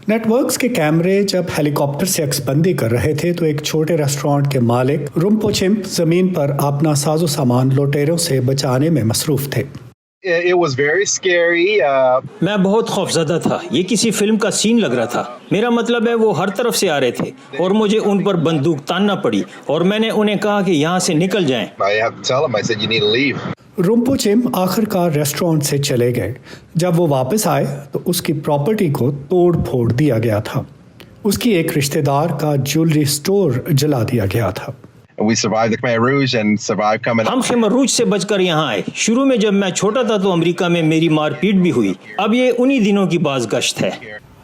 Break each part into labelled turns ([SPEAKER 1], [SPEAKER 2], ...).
[SPEAKER 1] Net works کے کیمرے جب ہیلی کاپٹر سے عکس بندی کر رہے تھے تو ایک چھوٹے ریسٹورانٹ کے مالک رمپوچمپ زمین پر اپنا ساز و سامان لوٹیروں سے بچانے میں مصروف تھے۔
[SPEAKER 2] It was very scary.
[SPEAKER 3] میں بہت خوفزدہ تھا، یہ کسی فلم کا سین لگ رہا تھا۔ میرا مطلب ہے وہ ہر طرف سے آ رہے تھے اور مجھے ان پر بندوق تاننا پڑی اور میں نے انہیں کہا کہ یہاں سے نکل جائیں۔
[SPEAKER 2] I had to tell him, I said, you need to leave.
[SPEAKER 1] رمپوچمپ آخر کار ریسٹورانٹ سے چلے گئے۔ جب وہ واپس آئے تو اس کی پراپرٹی کو توڑ پھوڑ دیا گیا تھا۔ اس کی ایک رشتہ دار کا جیولری سٹور جلا دیا گیا تھا۔
[SPEAKER 2] We survived the Khmer Rouge and survived coming.
[SPEAKER 3] ہم خمر روج سے بچ کر یہاں آئے۔ شروع میں جب میں چھوٹا تھا تو امریکہ میں میری مار پیٹ بھی ہوئی۔ اب یہ انہی دنوں کی باز گشت ہے۔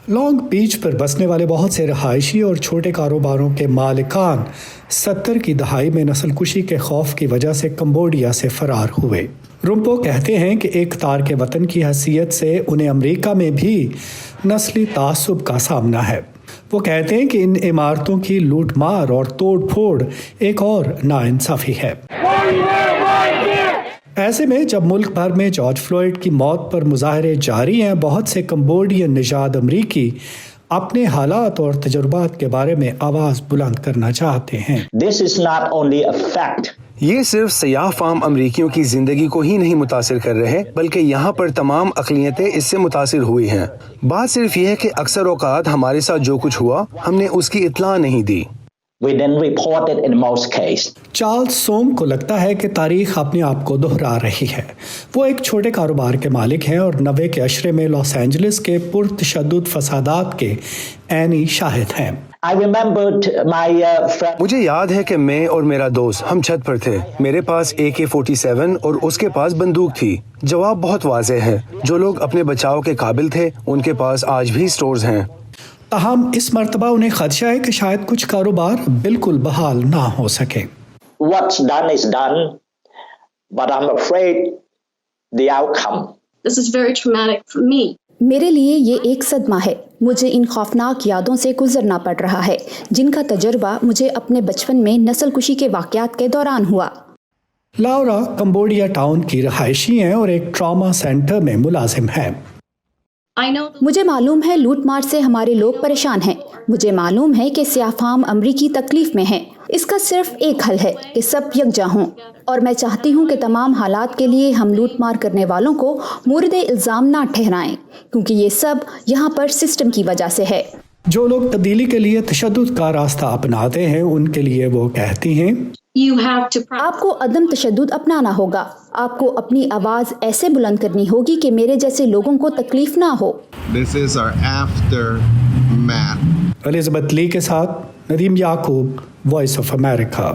[SPEAKER 1] لانگ بیچ پر بسنے والے بہت سے رہائشی اور چھوٹے کاروباروں کے مالکان 70 کی دہائی میں نسل کشی کے خوف کی وجہ سے کمبوڈیا سے فرار ہوئے۔ رمپو کہتے ہیں کہ ایک تارک وطن کی حیثیت سے انہیں امریکہ میں بھی نسلی تعصب کا سامنا ہے۔ وہ کہتے ہیں کہ ان عمارتوں کی لوٹ مار اور توڑ پھوڑ ایک اور ناانصافی ہے۔ ایسے میں جب ملک بھر میں جارج فلوئڈ کی موت پر مظاہرے جاری ہیں، بہت سے کمبوڈین نژاد امریکی اپنے حالات اور تجربات کے بارے میں آواز بلند کرنا چاہتے ہیں۔
[SPEAKER 4] This is not only a fact.
[SPEAKER 5] یہ صرف سیاہ فام امریکیوں کی زندگی کو ہی نہیں متاثر کر رہے بلکہ یہاں پر تمام اقلیتیں اس سے متاثر ہوئی ہیں۔ بات صرف یہ ہے کہ اکثر اوقات ہمارے ساتھ جو کچھ ہوا ہم نے اس کی اطلاع نہیں دی۔
[SPEAKER 4] We didn't report it in most cases.
[SPEAKER 1] Charles سوم کو لگتا ہے کہ تاریخ اپنے آپ کو دہرا رہی ہے۔ وہ ایک چھوٹے کاروبار کے مالک ہیں اور 90 کے عشرے میں لاس اینجلس کے پرتشدد فسادات کے عینی شاہد ہیں۔
[SPEAKER 4] I remembered my friend.
[SPEAKER 5] مجھے یاد ہے کہ میں اور میرا دوست ہم چھت پر تھے۔ میرے پاس AK-47 اور اس کے پاس بندوق تھی۔ جواب بہت واضح ہے، جو لوگ اپنے بچاؤ کے قابل تھے ان کے پاس آج بھی سٹورز ہیں۔
[SPEAKER 1] تاہم اس مرتبہ انہیں خدشہ ہے کہ شاید کچھ کاروبار بالکل بحال نہ ہو سکے۔
[SPEAKER 4] What's done is done, but I'm afraid the outcome.
[SPEAKER 6] This is very traumatic for me.
[SPEAKER 7] میرے لیے یہ ایک صدمہ ہے۔ مجھے ان خوفناک یادوں سے گزرنا پڑ رہا ہے جن کا تجربہ مجھے اپنے بچپن میں نسل کشی کے واقعات کے دوران ہوا۔
[SPEAKER 1] لاورا کمبوڈیا ٹاؤن کی رہائشی ہیں اور ایک ٹراما سینٹر میں ملازم ہیں۔
[SPEAKER 7] مجھے معلوم ہے لوٹ مار سے ہمارے لوگ پریشان ہیں۔ مجھے معلوم ہے کہ سیاہ فام امریکی تکلیف میں ہیں۔ اس کا صرف ایک حل ہے کہ سب یکجا ہوں، اور میں چاہتی ہوں کہ تمام حالات کے لیے ہم لوٹ مار کرنے والوں کو مورد الزام نہ ٹھہرائیں، کیونکہ یہ سب یہاں پر سسٹم کی وجہ سے ہے۔
[SPEAKER 1] جو لوگ تبدیلی کے لیے تشدد کا راستہ اپناتے ہیں ان کے لیے وہ کہتی ہیں،
[SPEAKER 7] آپ کو عدم تشدد اپنانا ہوگا۔ آپ کو اپنی آواز ایسے بلند کرنی ہوگی کہ میرے جیسے لوگوں کو تکلیف نہ ہو۔
[SPEAKER 2] This is our aftermath.
[SPEAKER 1] Elizabeth لی کے ساتھ ندیم یعقوب، وائس آف امریکہ۔